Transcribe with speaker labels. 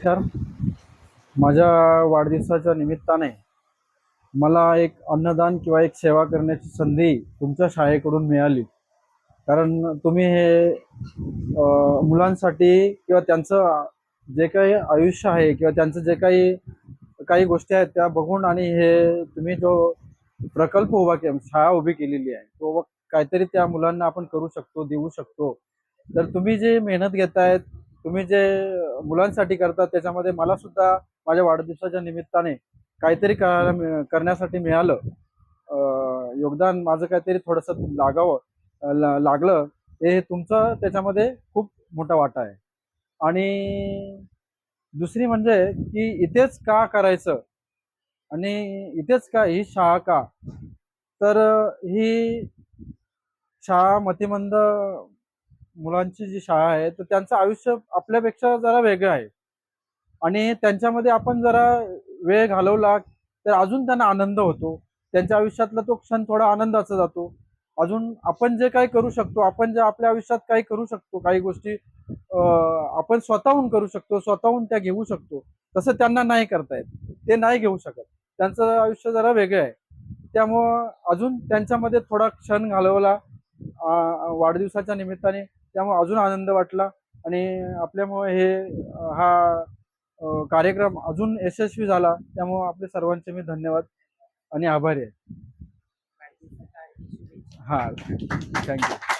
Speaker 1: नमस्कार. माझ्या वाढदिवसाच्या निमित्ताने मला एक अन्नदान किंवा एक सेवा करण्याची संधी तुमच्या शाळेकडून मिळाली. कारण तुम्ही हे मुलांसाठी किंवा त्यांचं जे काही आयुष्य आहे किंवा त्यांचं जे काही काही गोष्टी आहेत त्या बघून आणि हे तुम्ही जो प्रकल्प उभा केला, शाळा उभी केलेली आहे, तो काहीतरी त्या मुलांना आपण करू शकतो, देऊ शकतो. तर तुम्ही जे मेहनत घेतायत, तुम्ही जे मुलांसाठी करता, त्याच्यामध्ये मला सुद्धा माझ्या वाढदिवसाच्या निमित्ताने काहीतरी करण्यासाठी मिळालं. योगदान माझं काहीतरी थोडंसं लागलं. हे तुमचं त्याच्यामध्ये खूप मोठा वाटा आहे. आणि दुसरी म्हणजे की इथेच का करायचं आणि इथेच का ही शाळा का? तर ही शाळा मतिमंद मुलांची जी शाळा आहे, तर त्यांचं आयुष्य आपल्यापेक्षा जरा वेगळं आहे. आणि त्यांच्यामध्ये आपण जरा वेळ घालवला तर अजून त्यांना आनंद होतो. त्यांच्या आयुष्यातला तो क्षण थोडा आनंदाचा जातो. अजून आपण जे काही करू शकतो, आपण जे आपल्या आयुष्यात काही करू शकतो, काही गोष्टी आपण स्वतःहून करू शकतो, स्वतःहून त्या घेऊ शकतो. तसं त्यांना नाही करता येत. ते नाही घेऊ शकत. त्यांचं आयुष्य जरा वेगळं आहे. त्यामुळं अजून त्यांच्यामध्ये थोडा क्षण घालवला वाढदिवसाच्या निमित्ताने. त्यामुळे अजून आनंद वाटला आणि आपल्यामुळे हा कार्यक्रम अजून यशस्वी झाला. त्यामुळे आपले सर्वांचे मी धन्यवाद आणि आभारी आहे. हां, थँक्यू.